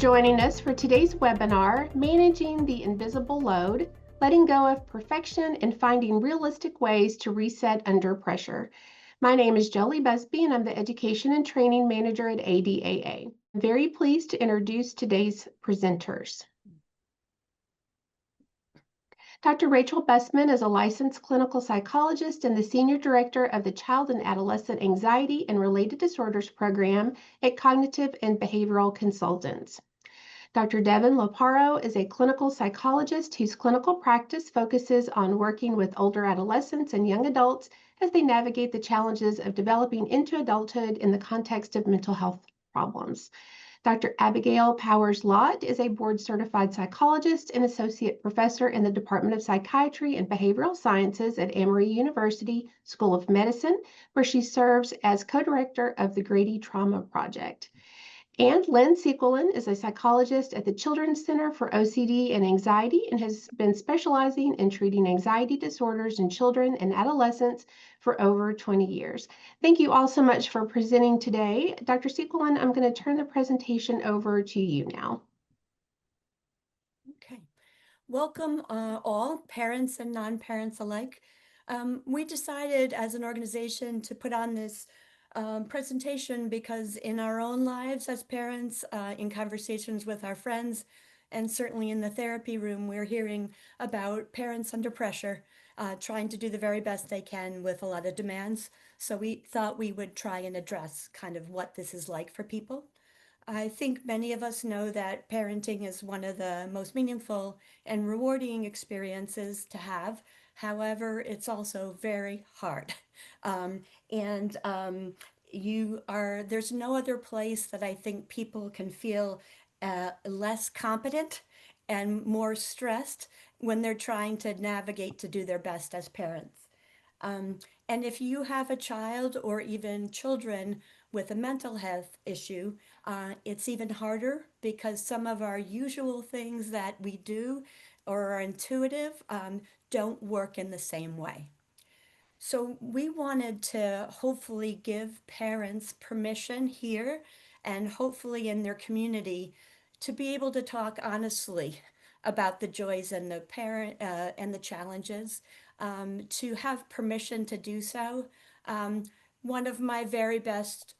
joining us for today's webinar, Managing the Invisible Load, Letting Go of Perfection and Finding Realistic Ways to Reset Under Pressure. My name is Jolie Busby and I'm the Education and Training Manager at ADAA. I'm very pleased to introduce today's presenters. Dr. Rachel Bessman is a licensed clinical psychologist and the Senior Director of the Child and Adolescent Anxiety and Related Disorders Program at Cognitive and Behavioral Consultants. Dr. Devin Loparo is a clinical psychologist whose clinical practice focuses on working with older adolescents and young adults as they navigate the challenges of developing into adulthood in the context of mental health problems. Dr. Abigail Powers-Lott is a board-certified psychologist and associate professor in the Department of Psychiatry and Behavioral Sciences at Emory University School of Medicine, where she serves as co-director of the Grady Trauma Project. And Lynn Sequelin is a psychologist at the Children's Center for OCD and Anxiety and has been specializing in treating anxiety disorders in children and adolescents for over 20 years. Thank you all so much for presenting today. Dr. Sequelin, I'm going to turn the presentation over to you now. Okay. Welcome all, parents and non-parents alike. We decided as an organization to put on this presentation because in our own lives as parents, in conversations with our friends, and certainly in the therapy room, we're hearing about parents under pressure, trying to do the very best they can with a lot of demands. So we thought we would try and address kind of what this is like for people. I think many of us know that parenting is one of the most meaningful and rewarding experiences to have. However, it's also very hard. Um, and there's no other place that I think people can feel less competent and more stressed when they're trying to navigate to do their best as parents. And if you have a child or even children with a mental health issue, it's even harder because some of our usual things that we do or are intuitive don't work in the same way. So we wanted to hopefully give parents permission here and hopefully in their community to be able to talk honestly about the joys and the and the challenges, to have permission to do so. One of my very best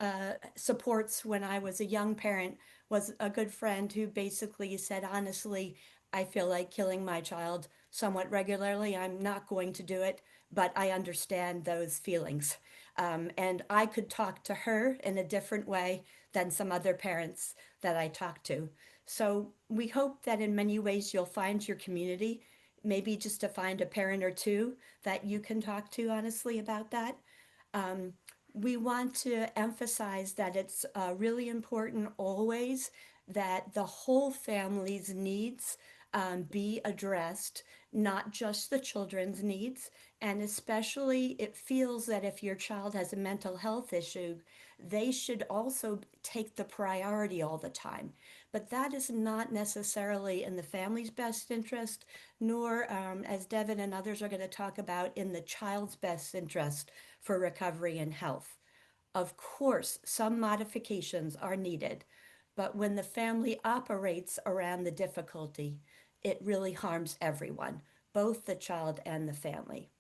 supports when I was a young parent was a good friend who basically said, honestly, I feel like killing my child somewhat regularly. I'm not going to do it, but I understand those feelings. And I could talk to her in a different way than some other parents that I talk to. So we hope that in many ways you'll find your community, maybe just to find a parent or two that you can talk to honestly about that. Um, we want to emphasize that it's really important always that the whole family's needs be addressed, not just the children's needs. And especially, it feels that if your child has a mental health issue, they should also take the priority all the time. But that is not necessarily in the family's best interest, nor, as Devin and others are going to talk about, in the child's best interest for recovery and health. Of course, some modifications are needed, but when the family operates around the difficulty, it really harms everyone, both the child and the family.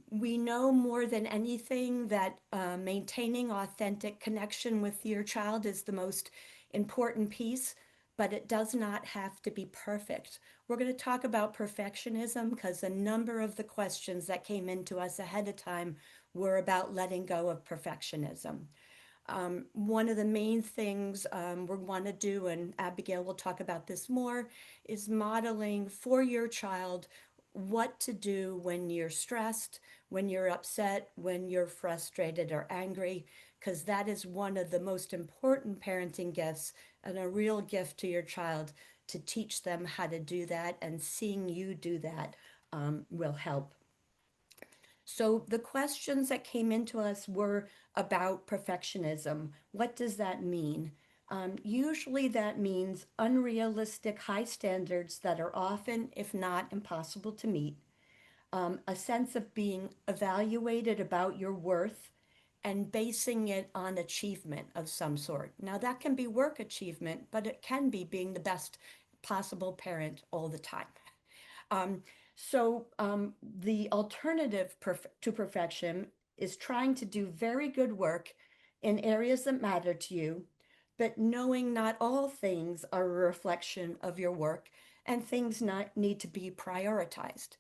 We know more than anything that maintaining authentic connection with your child is the most important piece, but it does not have to be perfect. We're going to talk about perfectionism because a number of the questions that came into us ahead of time were about letting go of perfectionism. One of the main things we want to do, and Abigail will talk about this more, is modeling for your child what to do when you're stressed, when you're upset, when you're frustrated or angry, because that is one of the most important parenting gifts and a real gift to your child to teach them how to do that, and seeing you do that will help. So the questions that came into us were about perfectionism. What does that mean? Usually that means unrealistic high standards that are often, if not impossible to meet, a sense of being evaluated about your worth, and basing it on achievement of some sort. Now, that can be work achievement, but it can be being the best possible parent all the time. Um, the alternative to perfection is trying to do very good work in areas that matter to you, but knowing not all things are a reflection of your work and things not need to be prioritized.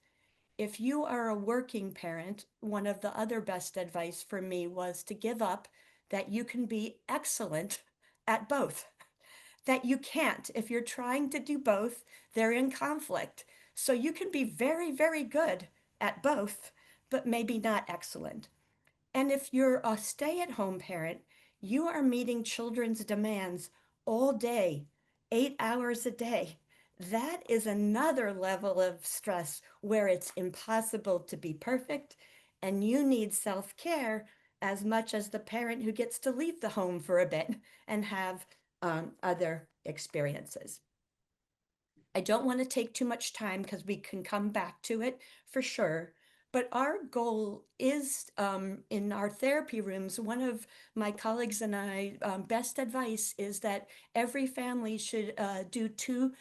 If you are a working parent, one of the other best advice for me was to give up that you can be excellent at both. That you can't. If you're trying to do both, they're in conflict. So you can be very, very good at both, but maybe not excellent. And if you're a stay-at-home parent, you are meeting children's demands all day, 8 hours a day. That is another level of stress where it's impossible to be perfect, and you need self-care as much as the parent who gets to leave the home for a bit and have other experiences. I don't want to take too much time because we can come back to it for sure. But our goal is in our therapy rooms, one of my colleagues and I, best advice is that every family should do 2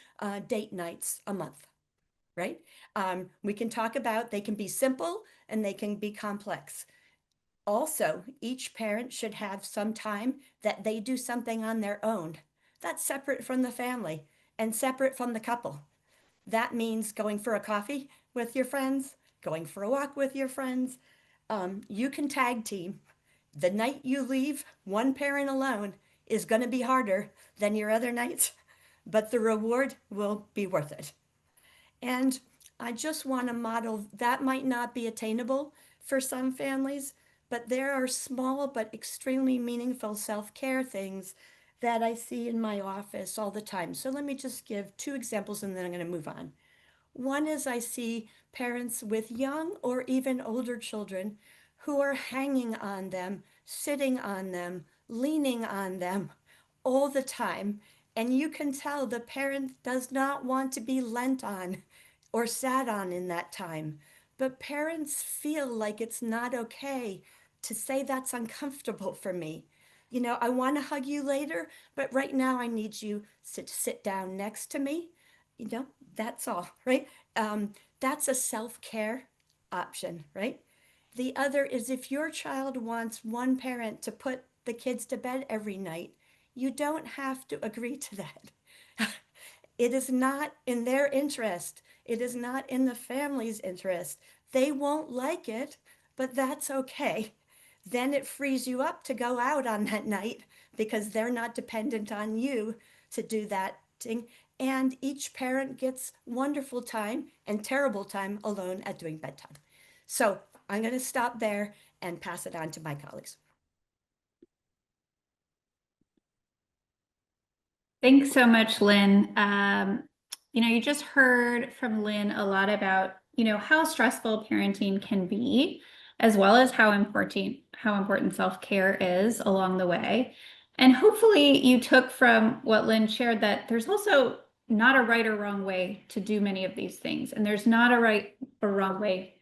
date nights a month, right? We can talk about, they can be simple and they can be complex. Also, each parent should have some time that they do something on their own. That's separate from the family and separate from the couple. That means going for a coffee with your friends, going for a walk with your friends. You can tag team. The night you leave, one parent alone is going to be harder than your other nights, but the reward will be worth it. And I just want to model that might not be attainable for some families, but there are small but extremely meaningful self-care things that I see in my office all the time. So let me just give 2 examples and then I'm going to move on. One is I see parents with young or even older children who are hanging on them, sitting on them, leaning on them all the time. And you can tell the parent does not want to be leant on or sat on in that time. But parents feel like it's not okay to say that's uncomfortable for me. You know, I want to hug you later, but right now I need you to sit down next to me. You know, that's all, right? That's a self-care option, right? The other is if your child wants one parent to put the kids to bed every night, you don't have to agree to that. It is not in their interest. It is not in the family's interest. They won't like it, but that's okay. Then it frees you up to go out on that night because they're not dependent on you to do that thing. And each parent gets wonderful time and terrible time alone at doing bedtime. So I'm going to stop there and pass it on to my colleagues. Thanks so much, Lynn. You just heard from Lynn a lot about, how stressful parenting can be, as well as how important self-care is along the way. And hopefully you took from what Lynn shared that there's also not a right or wrong way to do many of these things. And there's not a right or wrong way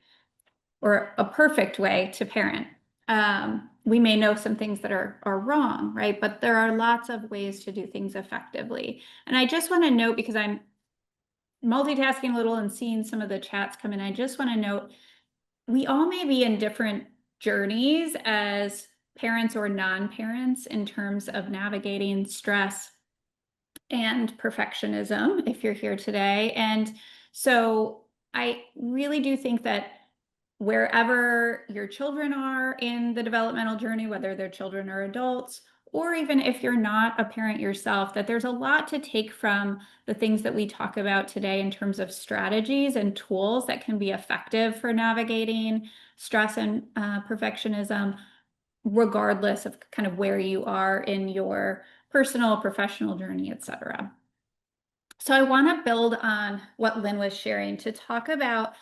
or a perfect way to parent. We may know some things that are wrong, right? But there are lots of ways to do things effectively. And I just want to note, because I'm multitasking a little and seeing some of the chats come in, I just want to note, we all may be in different journeys as parents or non-parents in terms of navigating stress and perfectionism, if you're here today. And so I really do think that wherever your children are in the developmental journey, whether they're children or adults, or even if you're not a parent yourself, that there's a lot to take from the things that we talk about today in terms of strategies and tools that can be effective for navigating stress and perfectionism, regardless of kind of where you are in your personal, professional journey, et cetera. So I want to build on what Lynn was sharing to talk about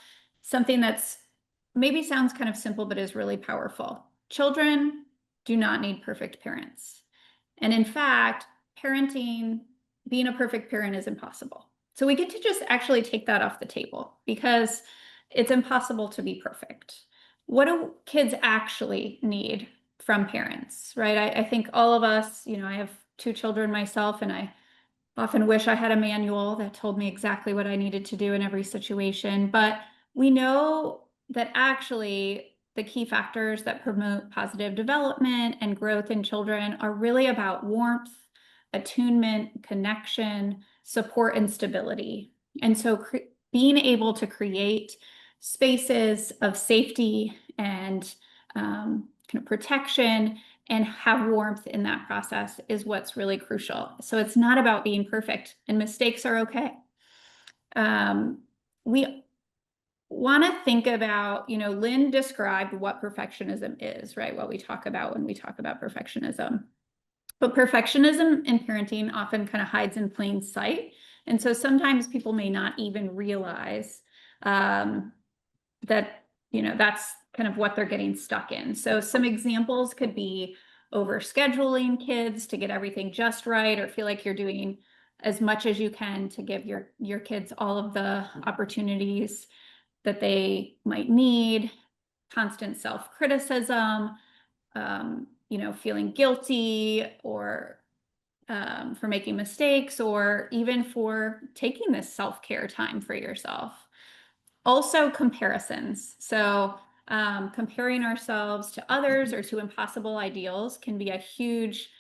something that's maybe sounds kind of simple, but is really powerful. Children do not need perfect parents. And in fact, being a perfect parent is impossible. So we get to just actually take that off the table because it's impossible to be perfect. What do kids actually need? from parents, right? I think all of us, I have 2 children myself, and I often wish I had a manual that told me exactly what I needed to do in every situation. But we know that actually the key factors that promote positive development and growth in children are really about warmth, attunement, connection, support, and stability. And so being able to create spaces of safety and kind of protection and have warmth in that process is what's really crucial. So it's not about being perfect, and mistakes are okay. We want to think about, Lynn described what perfectionism is, right? What we talk about when we talk about perfectionism. But perfectionism in parenting often kind of hides in plain sight. And so sometimes people may not even realize that, that's kind of what they're getting stuck in. So some examples could be overscheduling kids to get everything just right, or feel like you're doing as much as you can to give your kids all of the opportunities that they might need, constant self-criticism, feeling guilty or for making mistakes, or even for taking this self-care time for yourself. Also, comparisons. So comparing ourselves to others or to impossible ideals can be a huge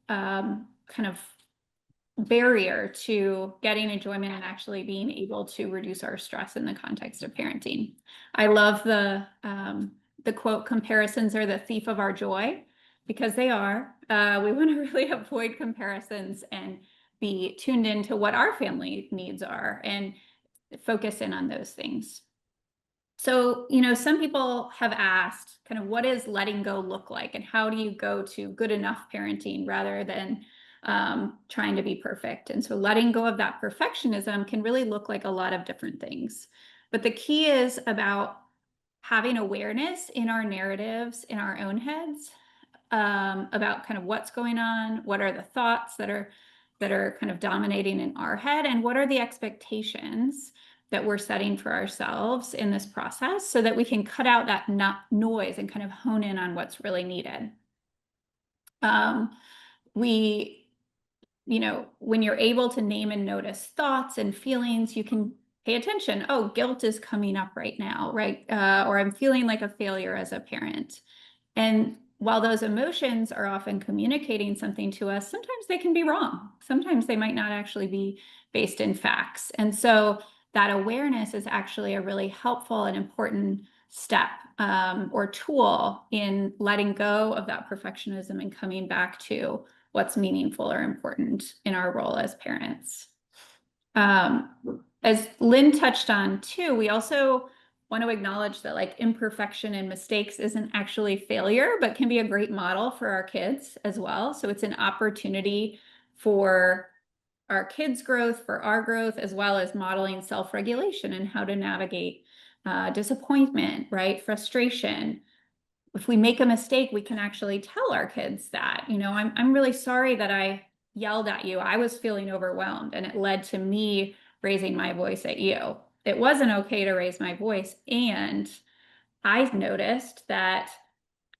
kind of barrier to getting enjoyment and actually being able to reduce our stress in the context of parenting. I love the quote, "Comparisons are the thief of our joy," because they are. We want to really avoid comparisons and be tuned into what our family needs are and focus in on those things. So, some people have asked kind of what does letting go look like, and how do you go to good enough parenting rather than trying to be perfect? And so letting go of that perfectionism can really look like a lot of different things. But the key is about having awareness in our narratives, in our own heads, about kind of what's going on, what are the thoughts that are kind of dominating in our head, and what are the expectations that we're setting for ourselves in this process, so that we can cut out that noise and kind of hone in on what's really needed. When you're able to name and notice thoughts and feelings, you can pay attention. Oh, guilt is coming up right now, right? Or I'm feeling like a failure as a parent. And while those emotions are often communicating something to us, sometimes they can be wrong. Sometimes they might not actually be based in facts. And so that awareness is actually a really helpful and important step or tool in letting go of that perfectionism and coming back to what's meaningful or important in our role as parents. As Lynn touched on too, we also want to acknowledge that like imperfection and mistakes isn't actually failure, but can be a great model for our kids as well. So it's an opportunity for our kids' growth, for our growth, as well as modeling self-regulation and how to navigate disappointment, right? Frustration. If we make a mistake, we can actually tell our kids that, I'm really sorry that I yelled at you. I was feeling overwhelmed, and it led to me raising my voice at you. It wasn't okay to raise my voice. And I've noticed that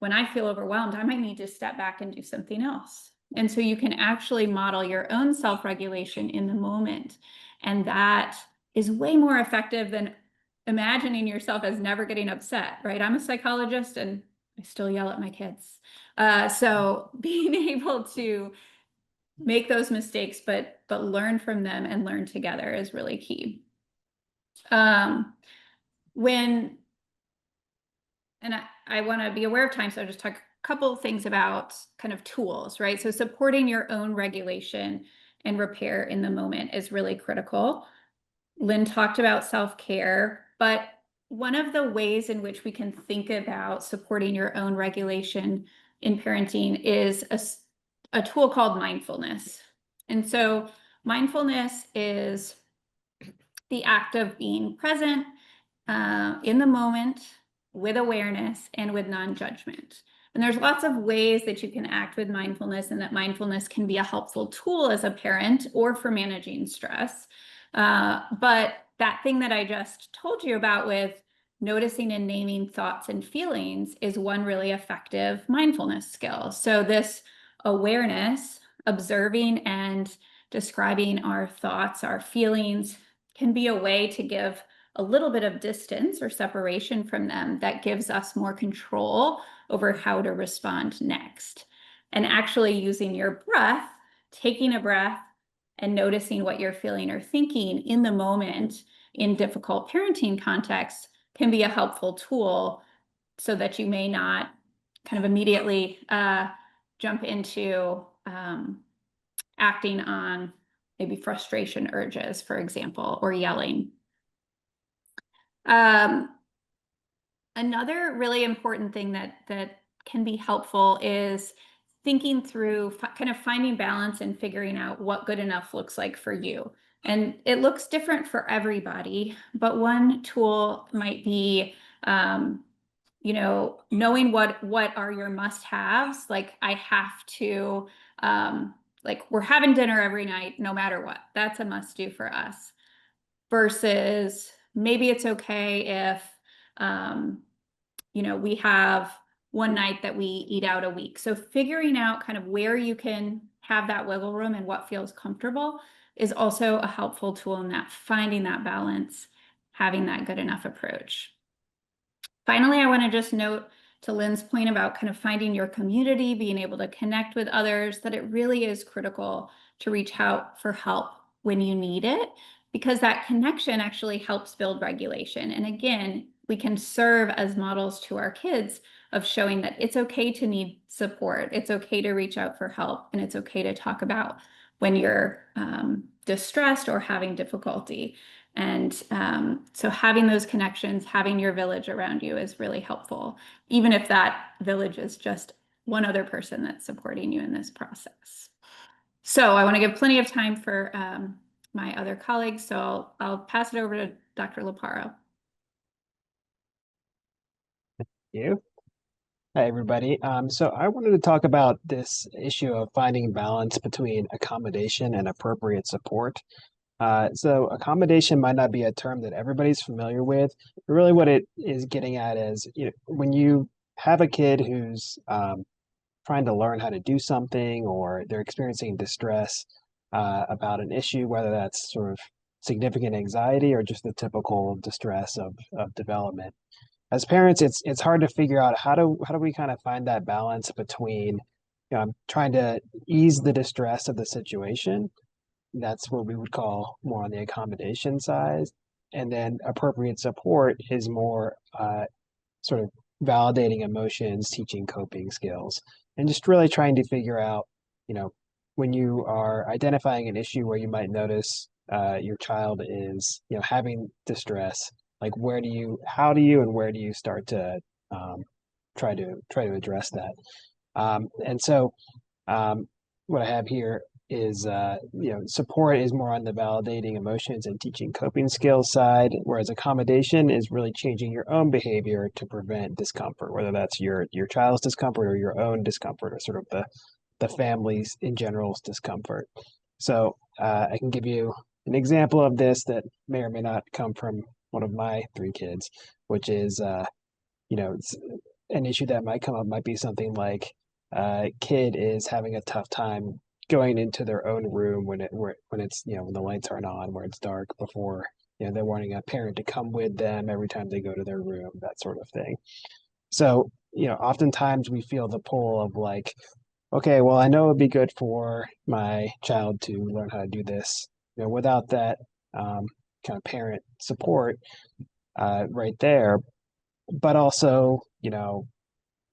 when I feel overwhelmed, I might need to step back and do something else. And so you can actually model your own self-regulation in the moment. And that is way more effective than imagining yourself as never getting upset, right? I'm a psychologist and I still yell at my kids. So being able to make those mistakes, but learn from them and learn together is really key. And I want to be aware of time, so I'll just talk a couple of things about kind of tools, right? So supporting your own regulation and repair in the moment is really critical. Lynn talked about self-care, but one of the ways in which we can think about supporting your own regulation in parenting is a tool called mindfulness. And so mindfulness is the act of being present in the moment with awareness and with non-judgment. And there's lots of ways that you can act with mindfulness, and that mindfulness can be a helpful tool as a parent or for managing stress. But that thing that I just told you about with noticing and naming thoughts and feelings is one really effective mindfulness skill. So this awareness, observing and describing our thoughts, our feelings, can be a way to give a little bit of distance or separation from them that gives us more control over how to respond next. And actually using your breath, taking a breath and noticing what you're feeling or thinking in the moment in difficult parenting contexts can be a helpful tool so that you may not kind of immediately jump into acting on maybe frustration urges, for example, or yelling. Another really important thing that can be helpful is thinking through kind of finding balance and figuring out what good enough looks like for you. And it looks different for everybody, but one tool might be, knowing what are your must-haves. Like I have to, like we're having dinner every night, no matter what. That's a must-do for us. Versus maybe it's okay if, we have one night that we eat out a week. So figuring out kind of where you can have that wiggle room and what feels comfortable is also a helpful tool in that, finding that balance, having that good enough approach. Finally, I want to just note to Lynn's point about kind of finding your community, being able to connect with others, that it really is critical to reach out for help when you need it, because that connection actually helps build regulation. And again, we can serve as models to our kids of showing that it's okay to need support. It's okay to reach out for help, and it's okay to talk about when you're distressed or having difficulty. And so having those connections, having your village around you is really helpful, even if that village is just one other person that's supporting you in this process. So I want to give plenty of time for my other colleagues. So I'll pass it over to Dr. Laparo. You. Hi, everybody. So I wanted to talk about this issue of finding balance between accommodation and appropriate support. So accommodation might not be a term that everybody's familiar with, but really what it is getting at is, when you have a kid who's trying to learn how to do something, or they're experiencing distress about an issue, whether that's sort of significant anxiety or just the typical distress of development. As parents, it's hard to figure out how do we kind of find that balance between, trying to ease the distress of the situation. That's what we would call more on the accommodation side. And then appropriate support is more sort of validating emotions, teaching coping skills, and just really trying to figure out, when you are identifying an issue where you might notice your child is, having distress, like how do you and where do you start to try to address that? And so what I have here is, support is more on the validating emotions and teaching coping skills side, whereas accommodation is really changing your own behavior to prevent discomfort, whether that's your child's discomfort or your own discomfort, or sort of the family's in general's discomfort. So I can give you an example of this that may or may not come from one of my three kids, which is, it's an issue that might come up might be something like a kid is having a tough time going into their own room when it's, when the lights aren't on, where it's dark, before, they're wanting a parent to come with them every time they go to their room, that sort of thing. So, oftentimes we feel the pull of like, okay, well, I know it'd be good for my child to learn how to do this, without that kind of parent support right there. But also,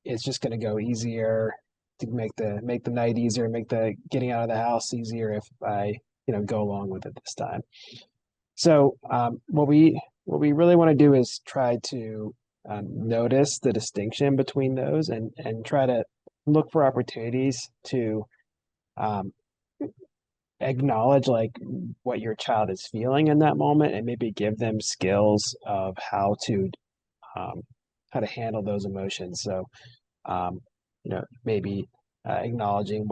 it's just going to go easier to make the night easier, make the getting out of the house easier if I, go along with it this time. So what we really want to do is try to notice the distinction between those, and try to look for opportunities to acknowledge like what your child is feeling in that moment, and maybe give them skills of how to handle those emotions. So maybe acknowledging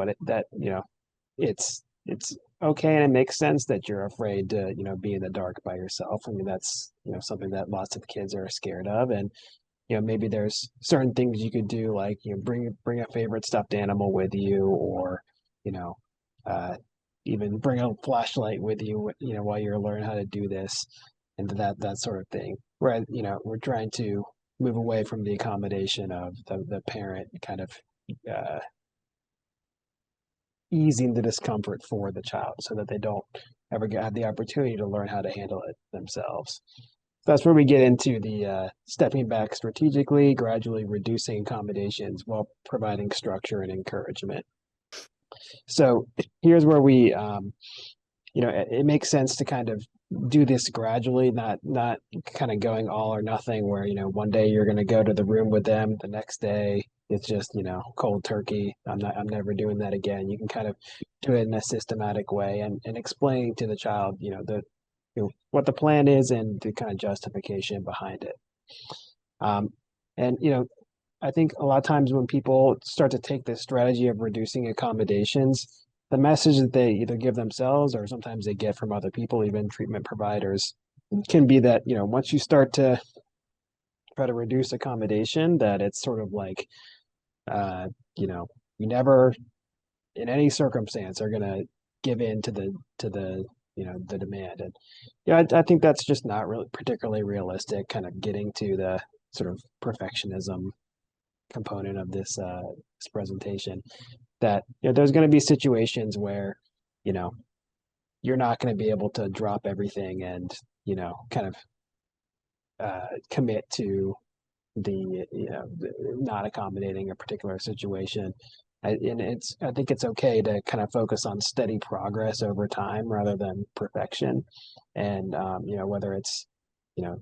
it's okay, and it makes sense that you're afraid to, be in the dark by yourself. I mean, that's, something that lots of kids are scared of. And, maybe there's certain things you could do, like, bring a favorite stuffed animal with you, or, you know, uh, even bring a flashlight with you, while you're learning how to do this, and that sort of thing. Where, we're trying to move away from the accommodation of the parent kind of uh, easing the discomfort for the child so that they don't ever have the opportunity to learn how to handle it themselves. So that's where we get into the stepping back strategically, gradually reducing accommodations while providing structure and encouragement. So here's where we, it makes sense to kind of do this gradually, not kind of going all or nothing where, one day you're going to go to the room with them, the next day it's just, cold turkey. I'm never doing that again. You can kind of do it in a systematic way, and explaining to the child, what the plan is and the kind of justification behind it. Um, and, I think a lot of times when people start to take this strategy of reducing accommodations, the message that they either give themselves or sometimes they get from other people, even treatment providers, can be that, once you start to try to reduce accommodation, that it's sort of like, uh, you never in any circumstance are going to give in to the the demand. And yeah, I think that's just not really particularly realistic, kind of getting to the sort of perfectionism component of this presentation. That there's going to be situations where you know you're not going to be able to drop everything and kind of commit to the not accommodating a particular situation. And I think it's okay to kind of focus on steady progress over time rather than perfection. And whether it's you know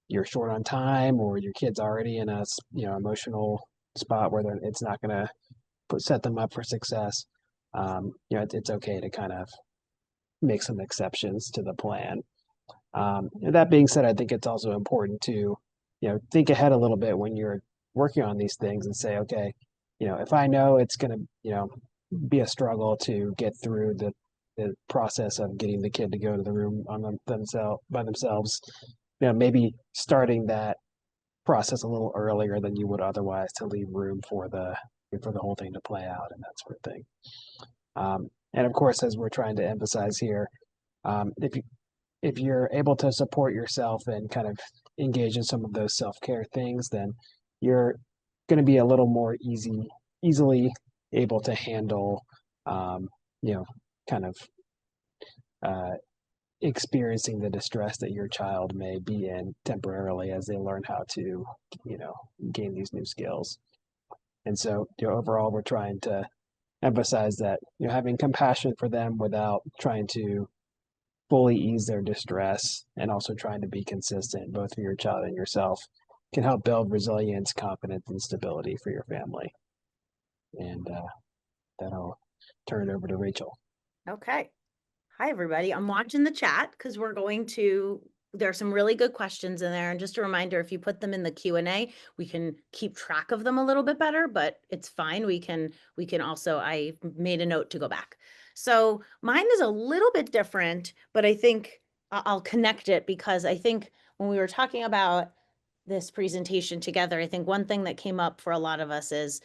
you're short on time or your kid's already in a emotional spot where it's not going to set them up for success. It's okay to kind of make some exceptions to the plan. That being said, I think it's also important to, think ahead a little bit when you're working on these things and say, okay, if I know it's going to, be a struggle to get through the process of getting the kid to go to the room themselves by themselves, maybe starting that process a little earlier than you would otherwise to leave room for the whole thing to play out and that sort of thing. And of course, as we're trying to emphasize here, if you're able to support yourself and kind of engage in some of those self-care things, then you're going to be a little more easily able to handle, um, kind of uh, experiencing the distress that your child may be in temporarily as they learn how to, gain these new skills. And so, overall, we're trying to emphasize that, having compassion for them without trying to fully ease their distress and also trying to be consistent both for your child and yourself can help build resilience, confidence, and stability for your family. And then I'll turn it over to Rachel. Okay. Hi, everybody. I'm watching the chat because there are some really good questions in there. And just a reminder, if you put them in the Q&A, we can keep track of them a little bit better, but it's fine. We can also, I made a note to go back. So mine is a little bit different, but I think I'll connect it because I think when we were talking about this presentation together, I think one thing that came up for a lot of us is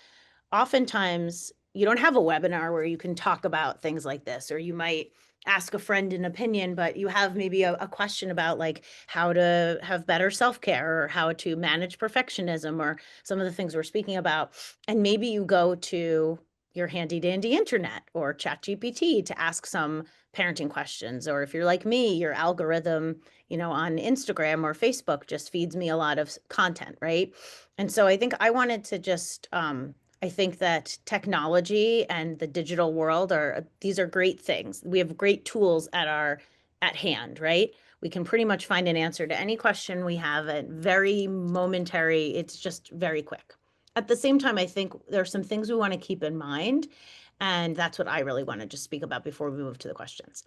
oftentimes you don't have a webinar where you can talk about things like this, or you might ask a friend an opinion, but you have maybe a question about like how to have better self-care or how to manage perfectionism or some of the things we're speaking about. And maybe you go to your handy dandy internet or ChatGPT to ask some parenting questions. Or if you're like me, your algorithm, on Instagram or Facebook just feeds me a lot of content, right? And so I think I wanted to just, I think that technology and the digital world these are great things. We have great tools at hand, right? We can pretty much find an answer to any question we have at very momentary. It's just very quick. At the same time, I think there are some things we want to keep in mind, and that's what I really want to just speak about before we move to the questions.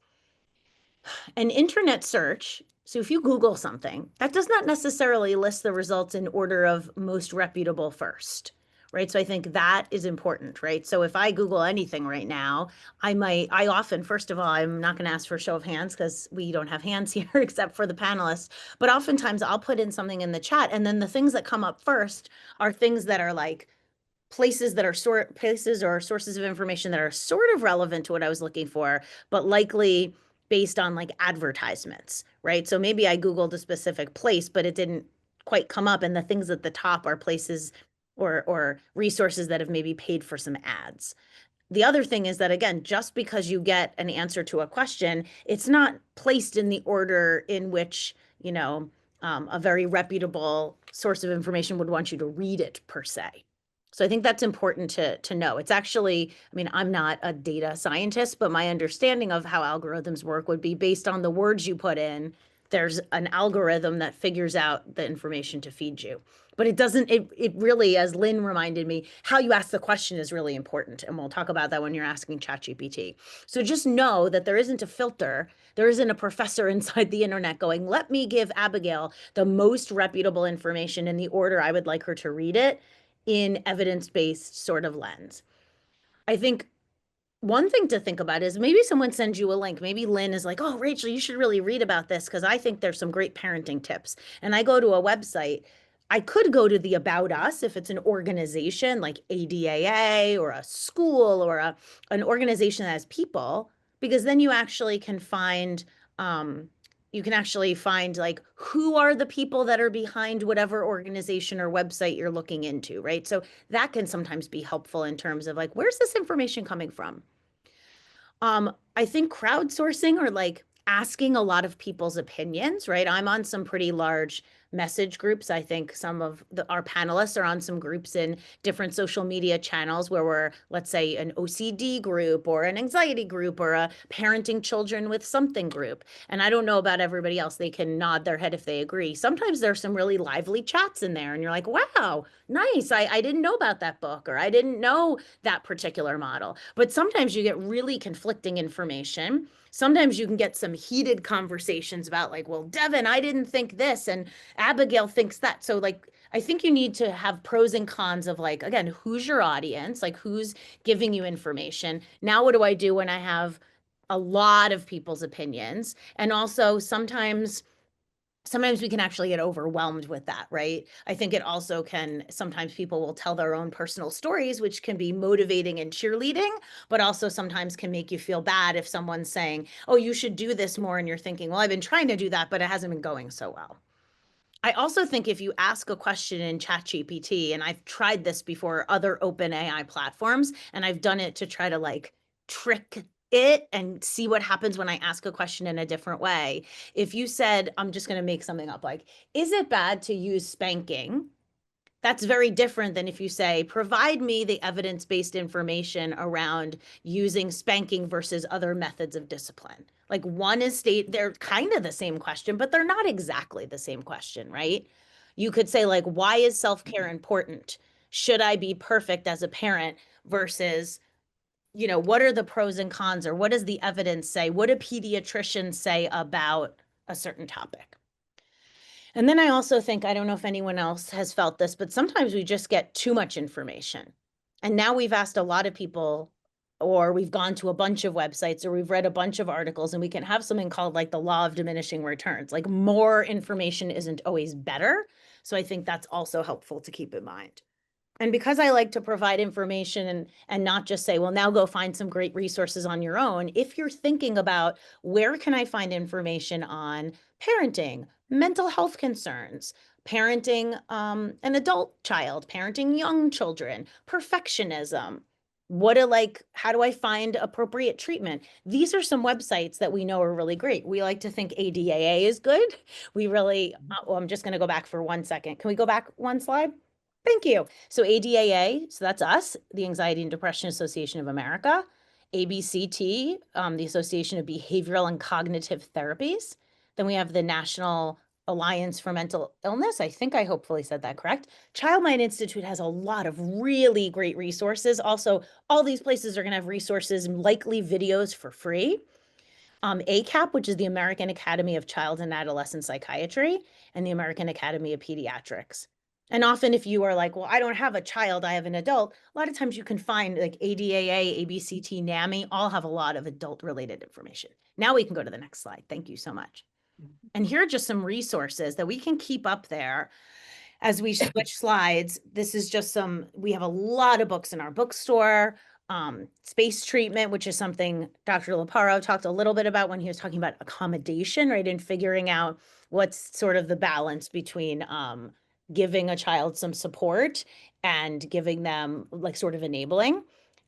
An internet search, so if you Google something, that does not necessarily list the results in order of most reputable first, right? So I think that is important, right? So if I Google anything right now, I often, first of all, I'm not going to ask for a show of hands because we don't have hands here except for the panelists, but oftentimes I'll put in something in the chat, and then the things that come up first are things that are like places that are places or sources of information that are sort of relevant to what I was looking for, but likely based on like advertisements, right? So maybe I Googled a specific place, but it didn't quite come up. And the things at the top are places or resources that have maybe paid for some ads. The other thing is that, again, just because you get an answer to a question, it's not placed in the order in which, a very reputable source of information would want you to read it per se. So I think that's important to know. It's actually, I mean, I'm not a data scientist, but my understanding of how algorithms work would be based on the words you put in. There's an algorithm that figures out the information to feed you. But it doesn't, it really, as Lynn reminded me, how you ask the question is really important. And we'll talk about that when you're asking ChatGPT. So just know that there isn't a filter. There isn't a professor inside the internet going, let me give Abigail the most reputable information in the order I would like her to read it in evidence-based sort of lens. I think one thing to think about is maybe someone sends you a link. Maybe Lynn is like, oh, Rachel, you should really read about this because I think there's some great parenting tips. And I go to a website. I could go to the About Us if it's an organization like ADAA or a school or an organization that has people, because then you actually can find like who are the people that are behind whatever organization or website you're looking into, right? So that can sometimes be helpful in terms of like, where's this information coming from? I think crowdsourcing or like asking a lot of people's opinions, right? I'm on some pretty large message groups. I think some of our panelists are on some groups in different social media channels where we're, let's say, an OCD group or an anxiety group or a parenting children with something group. And I don't know about everybody else. They can nod their head if they agree. Sometimes there's some really lively chats in there and you're like, wow, nice. I didn't know about that book, or I didn't know that particular model. But sometimes you get really conflicting information. Sometimes you can get some heated conversations about like, well, Devin, I didn't think this, and Abigail thinks that. So like, I think you need to have pros and cons of like, again, who's your audience? Like who's giving you information? Now, what do I do when I have a lot of people's opinions? And also sometimes we can actually get overwhelmed with that, right? I think it also can, sometimes people will tell their own personal stories, which can be motivating and cheerleading, but also sometimes can make you feel bad if someone's saying, oh, you should do this more. And you're thinking, well, I've been trying to do that, but it hasn't been going so well. I also think if you ask a question in ChatGPT, and I've tried this before other open AI platforms, and I've done it to try to like trick it and see what happens when I ask a question in a different way. If you said, I'm just going to make something up, like, is it bad to use spanking? That's very different than if you say, provide me the evidence-based information around using spanking versus other methods of discipline. Like one is they're kind of the same question, but they're not exactly the same question, right? You could say like, why is self-care important? Should I be perfect as a parent versus, what are the pros and cons, or what does the evidence say? What do pediatricians say about a certain topic? And then I also think, I don't know if anyone else has felt this, but sometimes we just get too much information. And now we've asked a lot of people, or we've gone to a bunch of websites, or we've read a bunch of articles, and we can have something called like the law of diminishing returns. Like more information isn't always better. So I think that's also helpful to keep in mind. And because I like to provide information and not just say, well, now go find some great resources on your own. If you're thinking about where can I find information on parenting, mental health concerns, parenting an adult child, parenting young children, perfectionism, how do I find appropriate treatment? These are some websites that we know are really great. We like to think ADAA is good. We really, well, I'm just going to go back for 1 second. Can we go back one slide? Thank you. So ADAA, so that's us, the Anxiety and Depression Association of America. ABCT, the Association of Behavioral and Cognitive Therapies. Then we have the National Alliance for Mental Illness. I think I hopefully said that correct. Child Mind Institute has a lot of really great resources. Also, all these places are going to have resources and likely videos for free. ACAP, which is the American Academy of Child and Adolescent Psychiatry, and the American Academy of Pediatrics. And often if you are like, well, I don't have a child, I have an adult, a lot of times you can find like ADAA, ABCT, NAMI, all have a lot of adult related information. Now we can go to the next slide. Thank you so much. And here are just some resources that we can keep up there as we switch slides. This is just we have a lot of books in our bookstore. Space treatment, which is something Dr. Laparo talked a little bit about when he was talking about accommodation, right? And figuring out what's sort of the balance between giving a child some support and giving them like sort of enabling.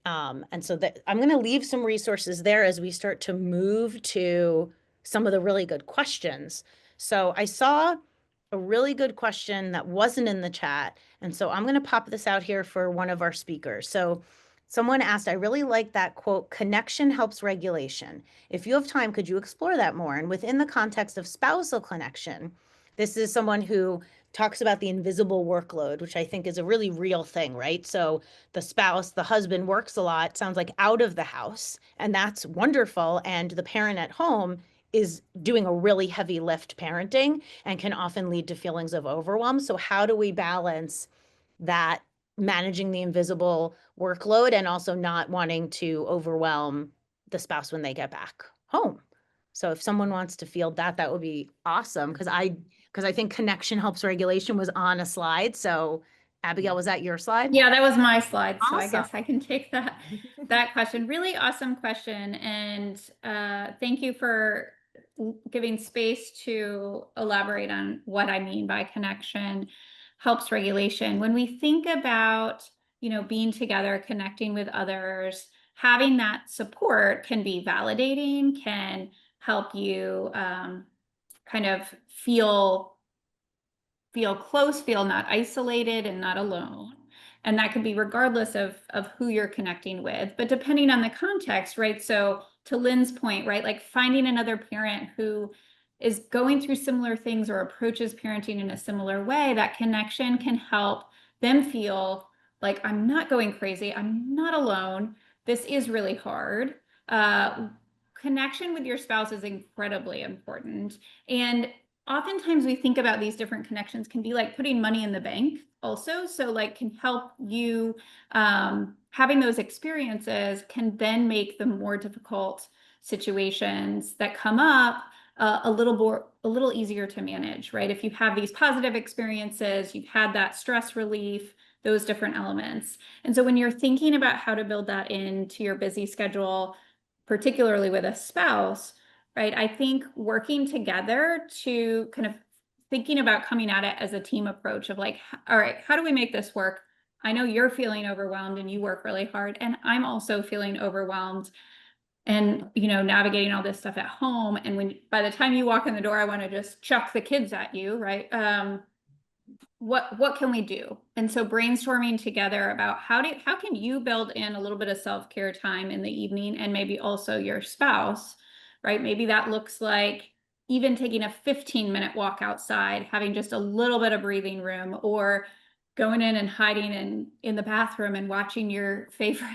And so that I'm going to leave some resources there as we start to move to some of the really good questions. So I saw a really good question that wasn't in the chat. And so I'm going to pop this out here for one of our speakers. So someone asked, I really like that quote, connection helps regulation. If you have time, could you explore that more? And within the context of spousal connection, this is someone who talks about the invisible workload, which I think is a really real thing, right? So the spouse, the husband works a lot, sounds like out of the house, and that's wonderful. And the parent at home is doing a really heavy lift parenting and can often lead to feelings of overwhelm. So how do we balance that, managing the invisible workload and also not wanting to overwhelm the spouse when they get back home? So if someone wants to field that, that would be awesome. Because I think connection helps regulation was on a slide. So Abigail, was that your slide? Yeah, that was my slide. So I Awesome. guess I can take that question. Really awesome question. And thank you for giving space to elaborate on what I mean by connection helps regulation. When we think about, being together, connecting with others, having that support can be validating, can help you kind of feel close, feel not isolated and not alone. And that could be regardless of who you're connecting with, but depending on the context, right? So to Lynn's point, right? Like finding another parent who is going through similar things or approaches parenting in a similar way, that connection can help them feel like I'm not going crazy. I'm not alone. This is really hard. Connection with your spouse is incredibly important. And oftentimes we think about these different connections can be like putting money in the bank also. So like can help you, having those experiences can then make the more difficult situations that come up a little easier to manage, right? If you have these positive experiences, you've had that stress relief, those different elements. And so when you're thinking about how to build that into your busy schedule, particularly with a spouse, right? I think working together to kind of thinking about coming at it as a team approach of like, all right, how do we make this work? I know you're feeling overwhelmed and you work really hard, and I'm also feeling overwhelmed and, navigating all this stuff at home. And by the time you walk in the door, I want to just chuck the kids at you, right? What can we do? And so brainstorming together about how can you build in a little bit of self-care time in the evening, and maybe also your spouse, right? Maybe that looks like even taking a 15-minute walk outside, having just a little bit of breathing room, or going in and hiding in the bathroom and watching your favorite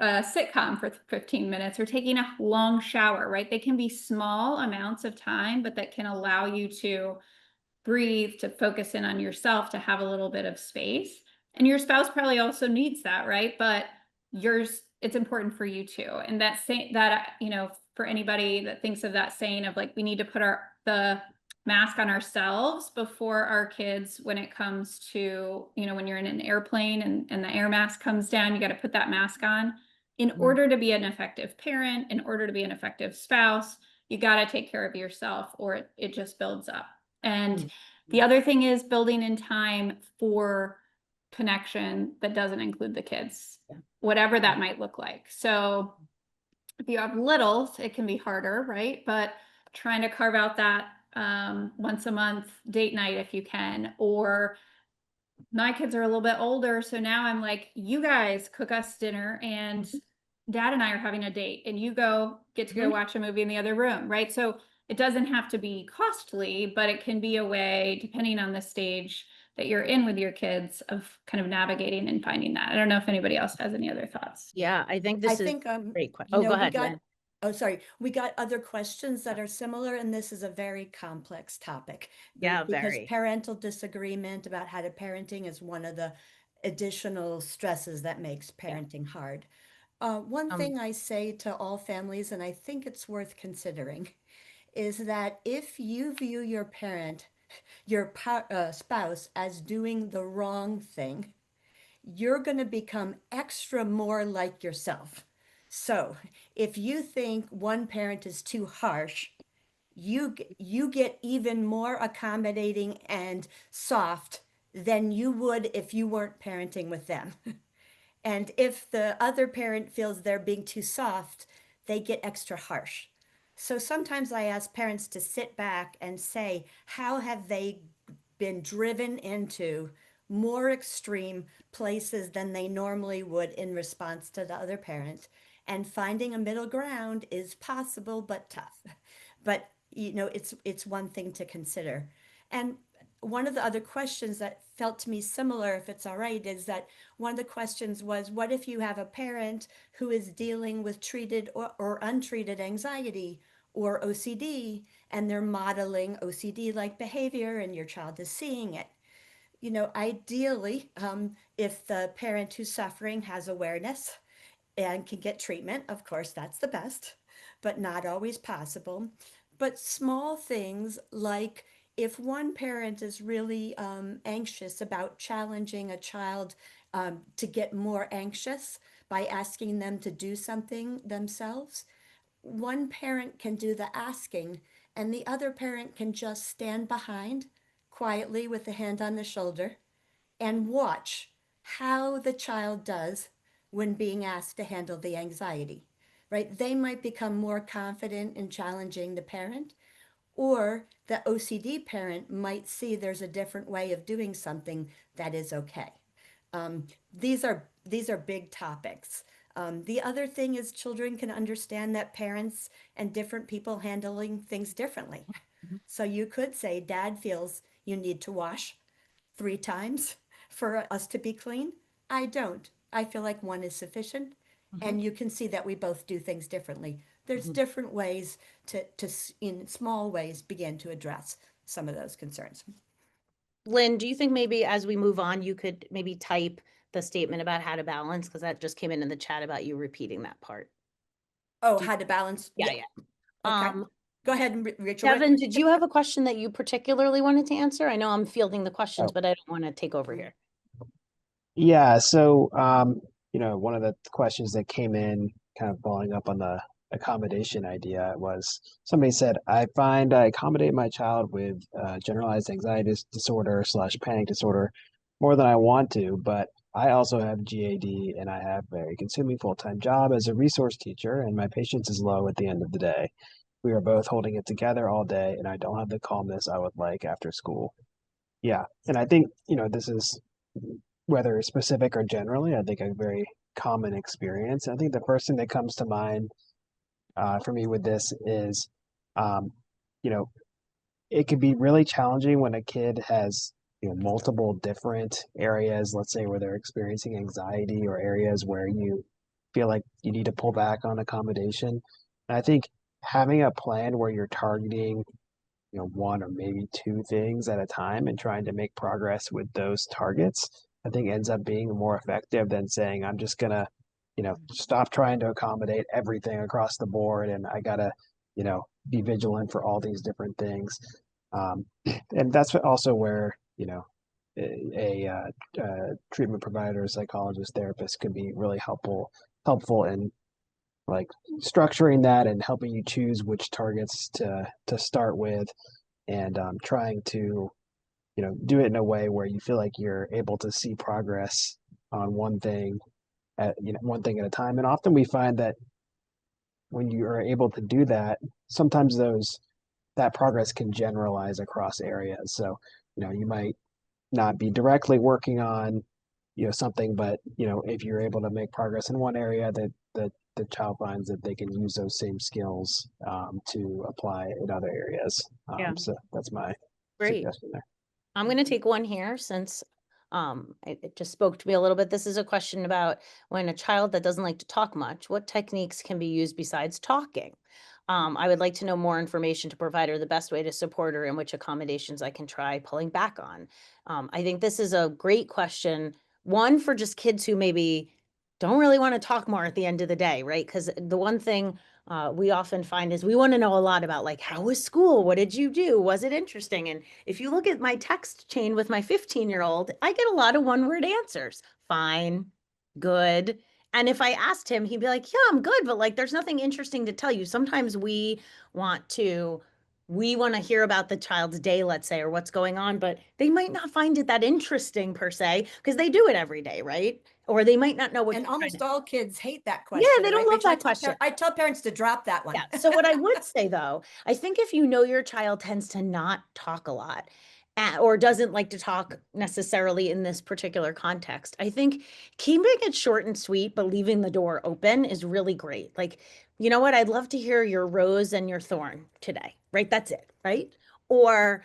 sitcom for 15 minutes, or taking a long shower, right? They can be small amounts of time, but that can allow you to breathe, to focus in on yourself, to have a little bit of space. And your spouse probably also needs that, right? But it's important for you too. And for anybody that thinks of that saying of like, we need to put the mask on ourselves before our kids, when it comes to, when you're in an airplane and the air mask comes down, you got to put that mask on. In order to be an effective parent, in order to be an effective spouse, you got to take care of yourself, or it just builds up. And the other thing is building in time for connection that doesn't include the kids, whatever that might look like. So if you have littles, it can be harder, right? But trying to carve out that once a month date night if you can. Or my kids are a little bit older, so now I'm like, you guys cook us dinner and dad and I are having a date, and you get to go watch a movie in the other room, right? So it doesn't have to be costly, but it can be a way, depending on the stage that you're in with your kids, of kind of navigating and finding that. I don't know if anybody else has any other thoughts. Yeah, I think this is I think great question. Oh, go ahead, Lynn. Oh, sorry. We got other questions that are similar, and this is a very complex topic. Yeah, Because very. parental disagreement about how to parenting is one of the additional stresses that makes parenting hard. One thing I say to all families, and I think it's worth considering, is that if you view your spouse as doing the wrong thing, you're going to become extra more like yourself. So if you think one parent is too harsh, you get even more accommodating and soft than you would if you weren't parenting with them. And if the other parent feels they're being too soft, they get extra harsh. So sometimes I ask parents to sit back and say, how have they been driven into more extreme places than they normally would in response to the other parent? And finding a middle ground is possible but tough. But it's one thing to consider. And one of the other questions that felt to me similar, if it's all right, is that one of the questions was, what if you have a parent who is dealing with treated or untreated anxiety or OCD, and they're modeling OCD-like behavior and your child is seeing it? Ideally, if the parent who's suffering has awareness and can get treatment, of course, that's the best, but not always possible. But small things like if one parent is really anxious about challenging a child to get more anxious by asking them to do something themselves, one parent can do the asking and the other parent can just stand behind quietly with a hand on the shoulder and watch how the child does when being asked to handle the anxiety, right? They might become more confident in challenging the parent, or the OCD parent might see there's a different way of doing something that is okay. These are big topics. The other thing is children can understand that parents and different people handling things differently. So you could say, Dad feels you need to wash 3 times for us to be clean. I don't. I feel like one is sufficient. And you can see that we both do things differently. There's different ways to, in small ways, begin to address some of those concerns. Lynn, do you think maybe as we move on, you could maybe type the statement about how to balance? Because that just came in the chat about you repeating that part. Oh, how to balance? Yeah. Okay. Go ahead, Rachel. Devin, did you have a question that you particularly wanted to answer? I know I'm fielding the questions, Oh. but I don't want to take over here. Yeah, so one of the questions that came in kind of following up on the accommodation idea was somebody said, I find I accommodate my child with generalized anxiety disorder / panic disorder more than I want to, but I also have GAD and I have a very consuming full-time job as a resource teacher, and my patience is low at the end of the day. We are both holding it together all day, and I don't have the calmness I would like after school. Yeah, and I think, this is whether specific or generally, I think a very common experience. I think the first thing that comes to mind for me with this is, um, you know, it could be really challenging when a kid has, multiple different areas, let's say where they're experiencing anxiety or areas where you feel like you need to pull back on accommodation. And I think having a plan where you're targeting one or maybe two things at a time and trying to make progress with those targets, I think ends up being more effective than saying, I'm just gonna, stop trying to accommodate everything across the board and I gotta, be vigilant for all these different things. And that's also where, a treatment provider, psychologist, therapist could be really helpful in like structuring that and helping you choose which targets to start with, and trying to do it in a way where you feel like you're able to see progress on one thing at a time. And often we find that when you are able to do that, sometimes that progress can generalize across areas. So you might not be directly working on something, but if you're able to make progress in one area, that the child finds that they can use those same skills to apply in other areas. Yeah. So that's my Great. suggestion there. I'm going to take one here since It just spoke to me a little bit. This is a question about when a child that doesn't like to talk much, what techniques can be used besides talking? I would like to know more information to provide her the best way to support her and which accommodations I can try pulling back on. I think this is a great question. One for just kids who maybe don't really want to talk more at the end of the day, right? Because the one thing we often find is we want to know a lot about, like, how was school? What did you do? Was it interesting? And if you look at my text chain with my 15-year-old, I get a lot of one-word answers. Fine, good. And if I asked him, he'd be like, yeah, I'm good, but like, there's nothing interesting to tell you. Sometimes we want to hear about the child's day, let's say, or what's going on, but they might not find it that interesting per se, because they do it every day, right? Or they might not know what And you're trying almost to. all kids hate that Yeah, question, they don't right, love Rachel? that question. I tell parents to drop that one. Yeah. So what I would say though, I think if you know your child tends to not talk a lot or doesn't like to talk necessarily in this particular context, I think keeping it short and sweet, but leaving the door open is really great. Like, you know what? I'd love to hear your rose and your thorn today, right? That's it, right? Or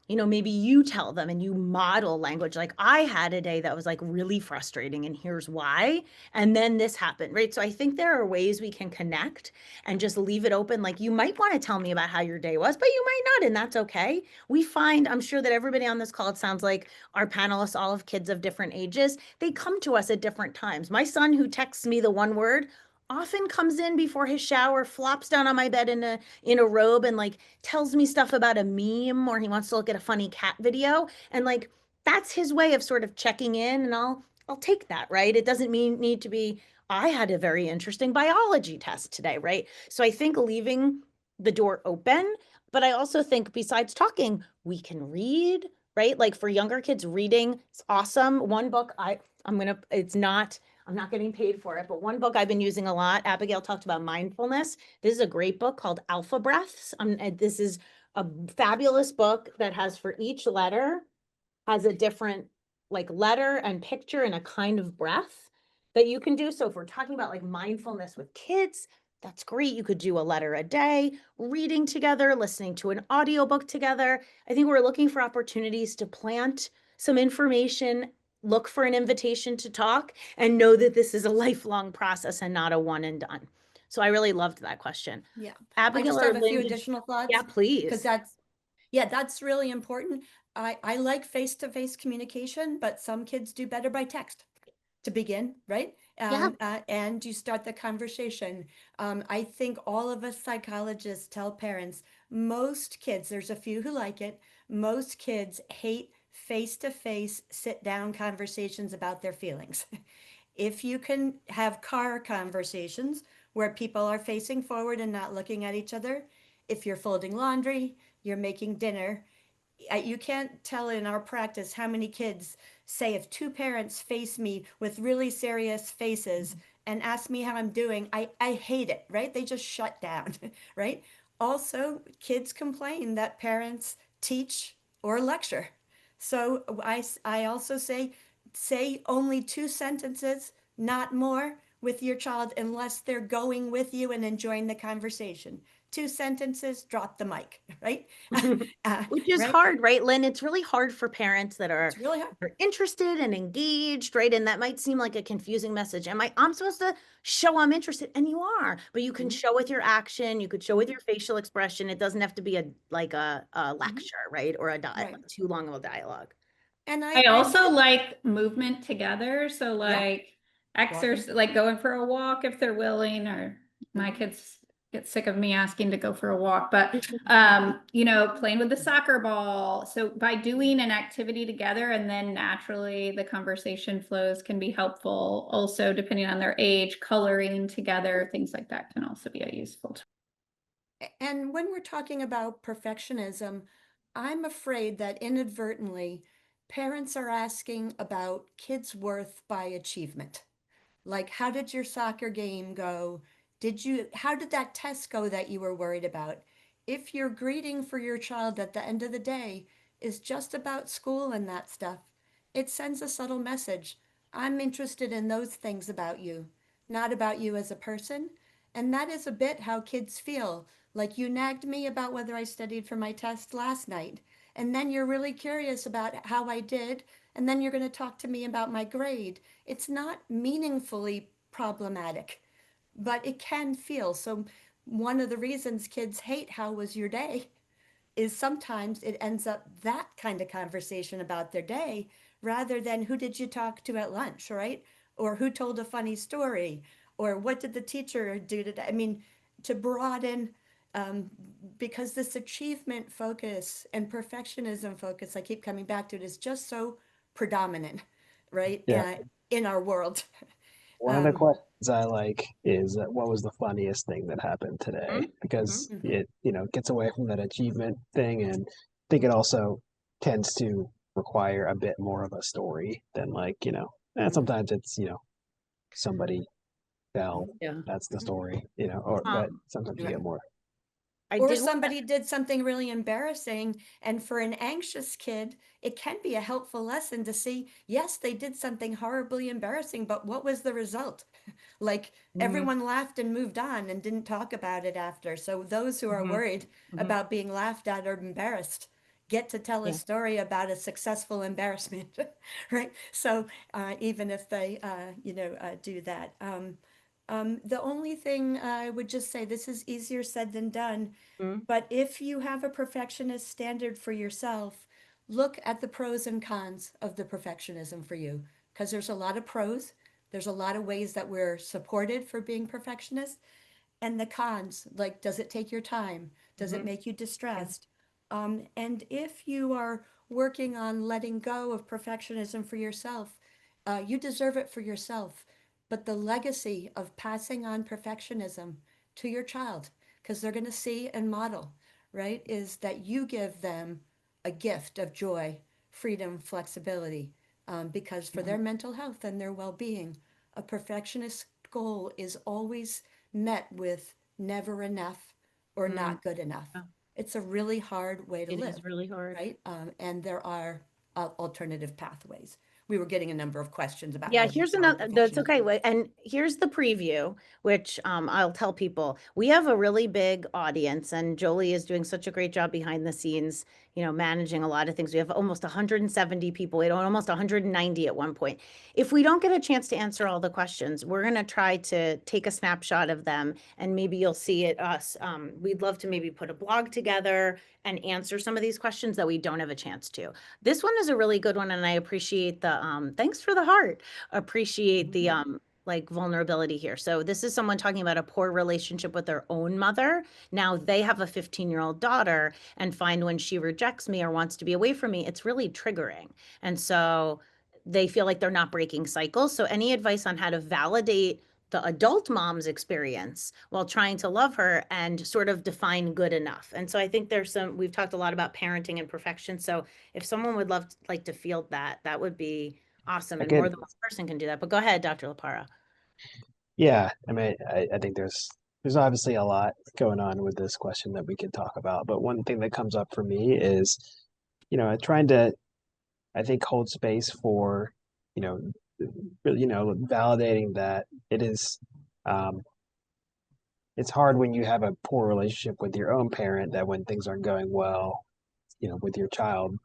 maybe you tell them and you model language. Like I had a day that was like really frustrating and here's why. And then this happened, right? So I think there are ways we can connect and just leave it open. Like you might want to tell me about how your day was, but you might not, and that's okay. I'm sure that everybody on this call, it sounds like our panelists all have kids of different ages. They come to us at different times. My son, who texts me the one word, often comes in before his shower, flops down on my bed in a robe and like tells me stuff about a meme, or he wants to look at a funny cat video. And like that's his way of sort of checking in, and I'll take that, right? It doesn't need to be, I had a very interesting biology test today, right? So I think leaving the door open, but I also think besides talking, we can read, right? Like for younger kids, reading is awesome. One book I'm not getting paid for it, but one book I've been using a lot, Abigail talked about mindfulness. This is a great book called Alpha Breaths. This is a fabulous book that has, for each letter, has a different like letter and picture and a kind of breath that you can do. So if we're talking about like mindfulness with kids, that's great. You could do a letter a day, reading together, listening to an audiobook together. I think we're looking for opportunities to plant some information, look for an invitation to talk, and know that this is a lifelong process and not a one and done. So I really loved that question. Yeah. I Abigail just or have a few Lynn, additional thoughts. yeah, Because please. that's really important. I like face-to-face communication, but some kids do better by text to begin, right? Yeah. And you start the conversation. I think all of us psychologists tell parents, most kids, there's a few who like it, most kids hate face-to-face sit-down conversations about their feelings. If you can have car conversations where people are facing forward and not looking at each other, if you're folding laundry, you're making dinner, you can't tell in our practice how many kids say if two parents face me with really serious faces and ask me how I'm doing, I hate it, right? They just shut down, right? Also, kids complain that parents teach or lecture. So I also say only two sentences, not more, with your child unless they're going with you and enjoying the conversation. Two sentences, drop the mic, right? Which is right? hard, right, Lynn? It's really hard for parents that It's really hard. are interested and engaged, right? And that might seem like a confusing message. I'm supposed to show I'm interested, and you are, but you can Mhm. show with your action, you could show with your facial expression. It doesn't have to be a Mhm. lecture, right? Or Right. too long of a dialogue. And I I also do, like movement together. So yeah, like walking. exercise, like going for a walk if they're willing, or my Mhm. kids get sick of me asking to go for a walk, but playing with the soccer ball. So by doing an activity together and then naturally the conversation flows can be helpful. Also, depending on their age, coloring together, things like that can also be a useful tool. And when we're talking about perfectionism, I'm afraid that inadvertently parents are asking about kids' worth by achievement. Like, how did your soccer game go? How did that test go that you were worried about? If your greeting for your child at the end of the day is just about school and that stuff, it sends a subtle message. I'm interested in those things about you, not about you as a person. And that is a bit how kids feel Like you nagged me about whether I studied for my test last night, and then you're really curious about how I did, and then you're going to talk to me about my grade. It's not meaningfully problematic, but it can feel. So one of the reasons kids hate "how was your day" is sometimes it ends up that kind of conversation about their day rather than who did you talk to at lunch, right? Or who told a funny story, or what did the teacher do today? I mean, to broaden, um, because this achievement focus and perfectionism focus, I keep coming back to it, is just so predominant, right? Yeah. In our world. One of the Um, questions I like is what was the funniest thing that happened today? Mhm. Because mhm, it, gets away from that achievement thing, and I think it also tends to require a bit more of a story than like, and mhm, sometimes it's, somebody fell, Yeah. that's the mhm. story, but Um, sometimes you Right. get more. I Or did want to, somebody did something really embarrassing. And for an anxious kid, it can be a helpful lesson to see, yes, they did something horribly embarrassing, but what was the result? Like mhm, everyone laughed and moved on and didn't talk about it after. So those who are mhm, worried mhm. about being laughed at or embarrassed get to tell a Yeah. story about a successful embarrassment, right? So even if they, do that. The only thing I would just say, this is easier said than done, Mhm, but if you have a perfectionist standard for yourself, look at the pros and cons of the perfectionism for you, because there's a lot of pros. There's a lot of ways that we're supported for being perfectionist, and the cons, like, does it take your time? Does it mhm. make you Yeah. distressed? And if you are working on letting go of perfectionism for yourself, you deserve it for yourself. But the legacy of passing on perfectionism to your child, because they're going to see and model, right, is that you give them a gift of joy, freedom, flexibility, because for Mhm. their mental health and their well being, a perfectionist goal is always met with never enough or Mm, not good enough. yeah. It's a really hard way to It live, is really hard. right? And there are alternative pathways. We were getting a number of questions about Yeah, how to here's define another, that's okay. perfectionism. And here's the preview, which I'll tell people. We have a really big audience, and Jolie is doing such a great job behind the scenes, managing a lot of things. We have almost 170 people. We had almost 190 at one point. If we don't get a chance to answer all the questions, we're going to try to take a snapshot of them, and maybe you'll see it us. We'd love to maybe put a blog together and answer some of these questions that we don't have a chance to. This one is a really good one, and I appreciate the thanks for the heart, appreciate the like vulnerability here. So this is someone talking about a poor relationship with their own mother. Now they have a 15-year-old daughter, and find when she rejects me or wants to be away from me, it's really triggering. And so they feel like they're not breaking cycles. So any advice on how to validate the adult mom's experience while trying to love her and sort of define good enough. And so I think we've talked a lot about parenting and perfection. So if someone would like to field that, that would be awesome. I And more could, than one person can do that. But go ahead, Dr. LaPara. yeah, I mean, I think there's obviously a lot going on with this question that we could talk about, but one thing that comes up for me is, trying to, I think, hold space for, you know, really, validating that um, it's hard when you have a poor relationship with your own parent, that when things aren't going well, with your child,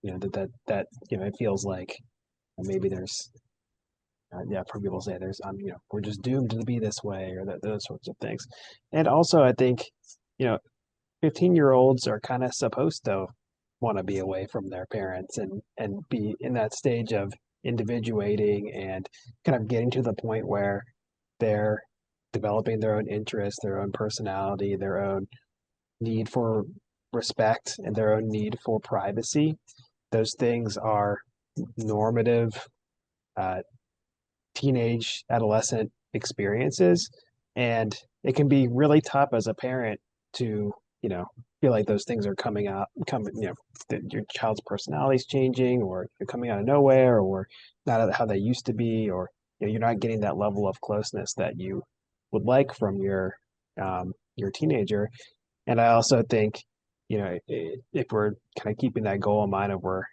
it feels like maybe there's, yeah, for people say there's, we're just doomed to be this way, or those sorts of things. And also, I think, you know, 15-year-olds are kind of supposed to want to be away from their parents, and be in that stage of individuating and kind of getting to the point where they're developing their own interests, their own personality, their own need for respect, and their own need for privacy. Those things are normative uh, teenage adolescent experiences, and it can be really tough as a parent to feel like those things are coming, that your child's personality is changing, or they're coming out of nowhere, or not how they used to be, or you're not getting that level of closeness that you would like from your teenager. And I also think, if we're kind of keeping that goal in mind of where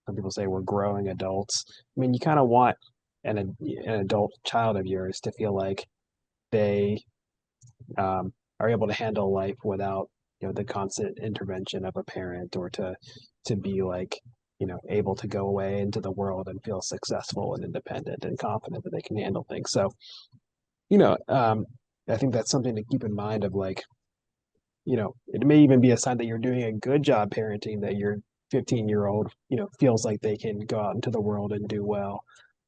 some people say we're growing adults, I mean, you kind of want an adult child of yours to feel like they are able to handle life without, the constant intervention of a parent, or to be like, able to go away into the world and feel successful and independent and confident that they can handle things. So, you know, um, I think that's something to keep in mind of like, it may even be a sign that you're doing a good job parenting, that your 15-year-old, feels like they can go out into the world and do well,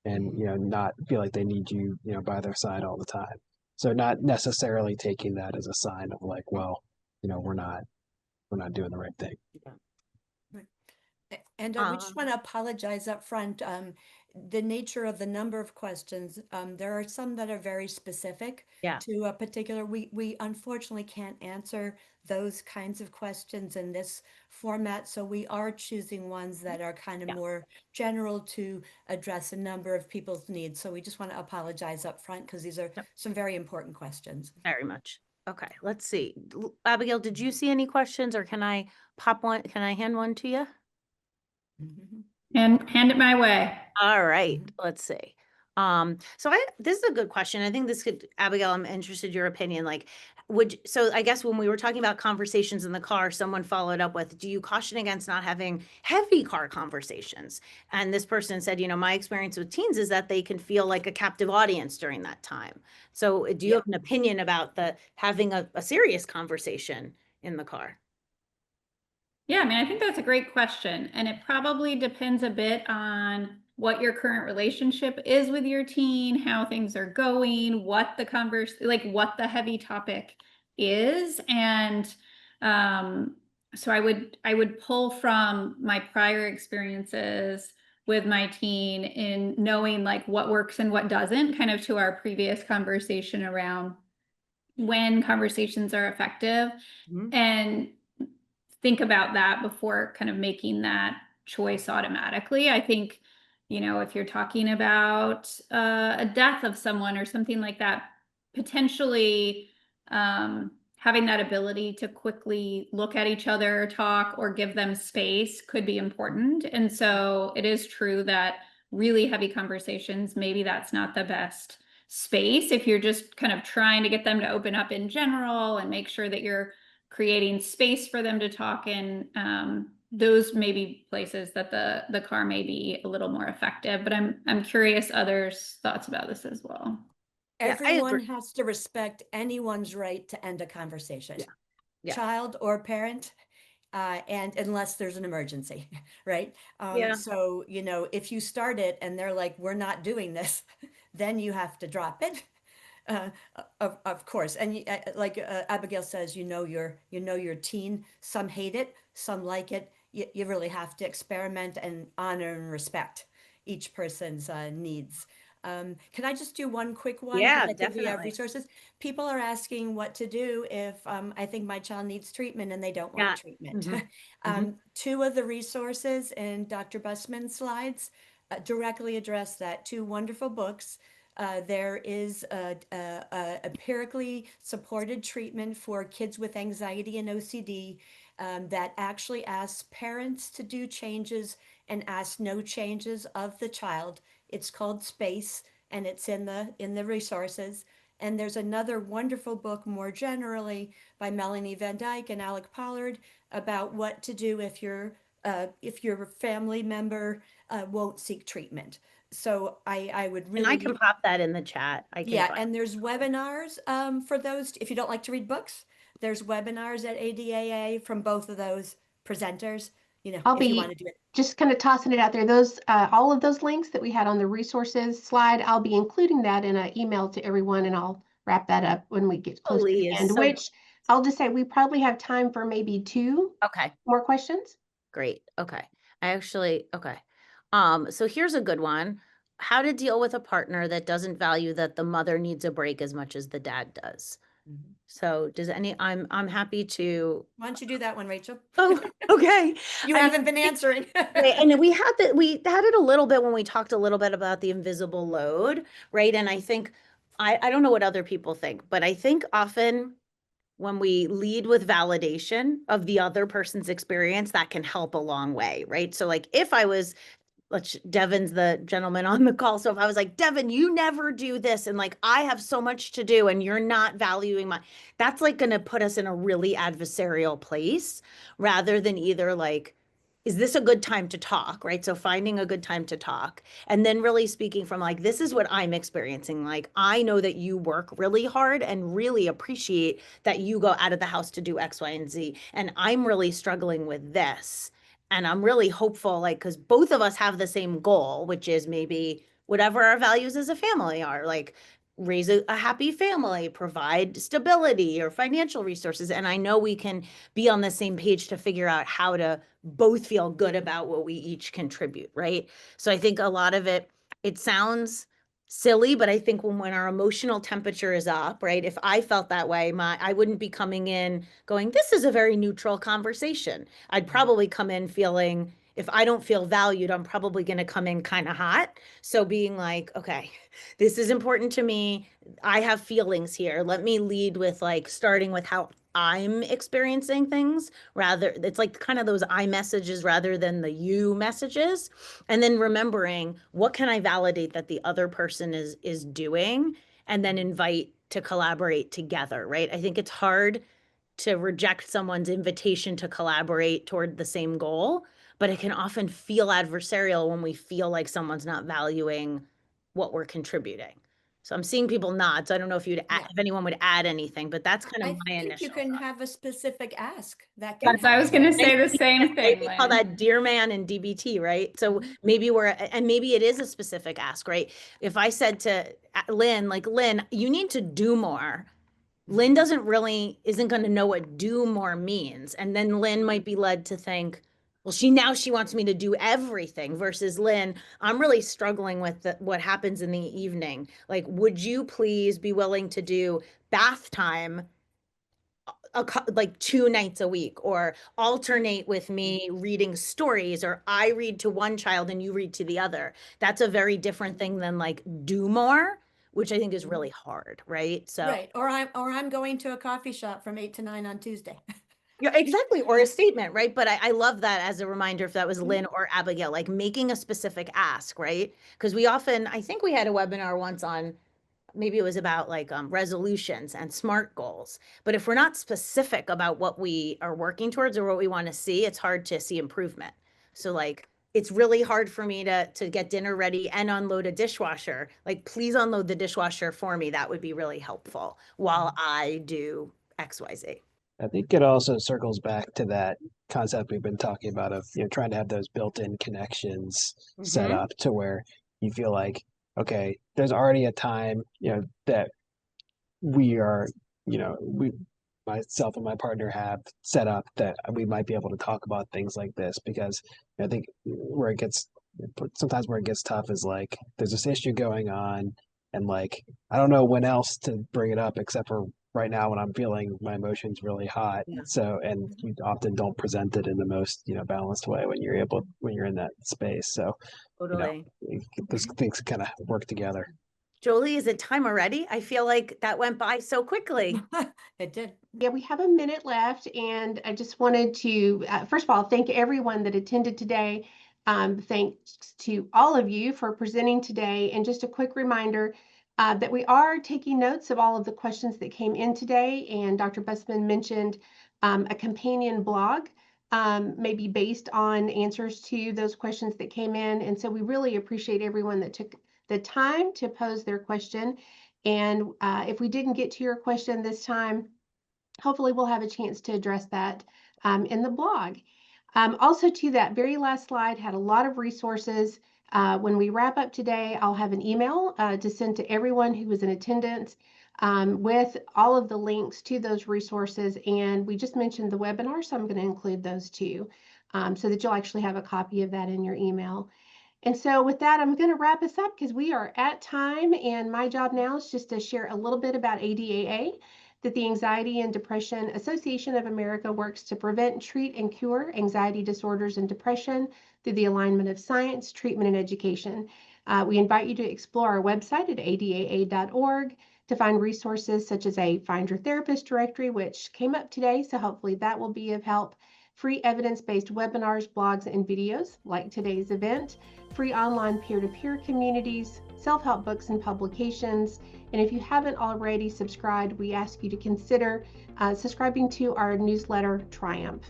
and, not feel like they need you, by their side all the time. So not necessarily taking that as a sign of like, well, we're not doing the right thing. And we just want to apologize up front. The nature of the number of questions, there are some that are very specific Yeah. to a particular, we unfortunately can't answer those kinds of questions in this format. So we are choosing ones that are kind of more general to address a number of people's needs. So we just want to apologize up front because these are some very important questions. Very much. Okay, let's see. Abigail, did you see any questions, or can I hand one to you? And hand it my way. All right, let's see. So this is a good question. I think this could, Abigail, I'm interested in your opinion. Like, so I guess when we were talking about conversations in the car, someone followed up with, do you caution against not having heavy car conversations? And this person said, my experience with teens is that they can feel like a captive audience during that time. So do you have an opinion about having a serious conversation in the car? Yeah, I mean, I think that's a great question. And it probably depends a bit on what your current relationship is with your teen, how things are going, what what the heavy topic is. And so I would pull from my prior experiences with my teen in knowing like what works and what doesn't, kind of to our previous conversation around when conversations are effective. And think about that before kind of making that choice automatically. I think, if you're talking about a death of someone or something like that, potentially having that ability to quickly look at each other, talk, or give them space could be important. And so it is true that really heavy conversations, maybe that's not the best space if you're just kind of trying to get them to open up in general and make sure that you're creating space for them to talk in. Those may be places that the car may be a little more effective, but I'm curious others' thoughts about this as well. Everyone has to respect anyone's right to end a conversation, child or parent, and unless there's an emergency, right? So, if you start it and they're like, we're not doing this, then you have to drop it. Of course, and like Abigail says, your teen. Some hate it, some like it. You really have to experiment and honor and respect each person's needs. Can I just do one quick one? Yeah, I think we have definitely. resources. People are asking what to do if I think my child needs treatment and they don't want treatment. Two of the resources in Dr. Busman's slides directly address that. Two wonderful books. There is a empirically supported treatment for kids with anxiety and OCD that actually asks parents to do changes and asks no changes of the child. It's called Space, and it's in the resources. And there's another wonderful book more generally by Melanie Van Dyke and Alec Pollard about what to do if your family member won't seek treatment. So I would really. And I can pop that in the chat. And there's webinars for those. If you don't like to read books, there's webinars at ADAA from both of those presenters. I'll if you be want to do it. just kind of tossing it out there. Those all of those links that we had on the resources slide, I'll be including that in an email to everyone, and I'll wrap that up when we get close to the end. Which I'll just say we probably have time for maybe two more questions. Great. Okay. So here's a good one. How to deal with a partner that doesn't value that the mother needs a break as much as the dad does. So I'm happy to. Why don't you do that one, Rachel? Oh, okay. You haven't been answering. Right. And we had it a little bit when we talked a little bit about the invisible load, right? And I think, I don't know what other people think, but I think often when we lead with validation of the other person's experience, that can help a long way, right? So like if I was Devin's the gentleman on the call. So if I was like, Devin, you never do this, and like, I have so much to do and you're not valuing that's like going to put us in a really adversarial place rather than either like, is this a good time to talk? Right. So finding a good time to talk and then really speaking from like, this is what I'm experiencing. Like, I know that you work really hard and really appreciate that you go out of the house to do X, Y, and Z. And I'm really struggling with this. And I'm really hopeful, like, because both of us have the same goal, which is maybe whatever our values as a family are, like raise a happy family, provide stability or financial resources. And I know we can be on the same page to figure out how to both feel good about what we each contribute, right? So I think a lot of it sounds silly, but I think when our emotional temperature is up, right? If I felt that way, I wouldn't be coming in going, this is a very neutral conversation. I'd probably come in feeling, if I don't feel valued, I'm probably going to come in kind of hot. So being like, okay, this is important to me. I have feelings here. Let me lead with like starting with how I'm experiencing things rather, it's like kind of those I messages rather than the you messages. And then remembering what can I validate that the other person is doing and then invite to collaborate together, right? I think it's hard to reject someone's invitation to collaborate toward the same goal, but it can often feel adversarial when we feel like someone's not valuing what we're contributing. So I'm seeing people nod. So I don't know if if anyone would add anything, but that's kind of I my think you initial can thought. have a specific ask that Yes, can I was going to help. say the same thing, We call Lynn. that Dear Man and DBT, right? So maybe and maybe it is a specific ask, right? If I said to Lynn, like, Lynn, you need to do more. Lynn isn't going to know what do more means. And then Lynn might be led to think, well, she wants me to do everything versus Lynn, I'm really struggling with what happens in the evening. Like, would you please be willing to do bath time like 2 nights a week or alternate with me reading stories or I read to one child and you read to the other. That's a very different thing than like do more, which I think is really hard, right? So Right. Or I'm going to a coffee shop from 8 to 9 on Tuesday. yeah, exactly. Or a statement, right? But I love that as a reminder if that was Lynn or Abigail, like making a specific ask, right? Because I think we had a webinar once on maybe it was about like resolutions and SMART goals. But if we're not specific about what we are working towards or what we want to see, it's hard to see improvement. So like, it's really hard for me to get dinner ready and unload a dishwasher. Like, please unload the dishwasher for me. That would be really helpful while I do XYZ. I think it also circles back to that concept we've been talking about of, trying to have those built-in connections set up to where you feel like, okay, there's already a time, that we are, myself and my partner have set up that we might be able to talk about things like this because I think sometimes where it gets tough is like there's this issue going on and like I don't know when else to bring it up except for right now when I'm feeling my emotions really hot. Yeah. So and you often don't present it in the most balanced way when you're in that space. So Totally. those things kind of work together. Jolie, is it time already? I feel like that went by so quickly. It did. Yeah, we have a minute left, and I just wanted to, first of all, thank everyone that attended today. Thanks to all of you for presenting today. And just a quick reminder that we are taking notes of all of the questions that came in today. And Dr. Bussman mentioned a companion blog, maybe based on answers to those questions that came in. And so we really appreciate everyone that took the time to pose their question. And if we didn't get to your question this time, hopefully we'll have a chance to address that in the blog. Also to that very last slide had a lot of resources. When we wrap up today, I'll have an email to send to everyone who was in attendance with all of the links to those resources. And we just mentioned the webinar, so I'm going to include those too, so that you'll actually have a copy of that in your email. And so with that, I'm going to wrap us up because we are at time, and my job now is just to share a little bit about ADAA, that the Anxiety and Depression Association of America works to prevent, treat, and cure anxiety disorders and depression through the alignment of science, treatment, and education. We invite you to explore our website at adaa.org to find resources such as a Find Your Therapist directory, which came up today, so hopefully that will be of help. free evidence-based webinars, blogs, and videos like today's event, free online peer-to-peer communities, self-help books and publications. And if you haven't already subscribed, we ask you to consider subscribing to our newsletter, Triumph.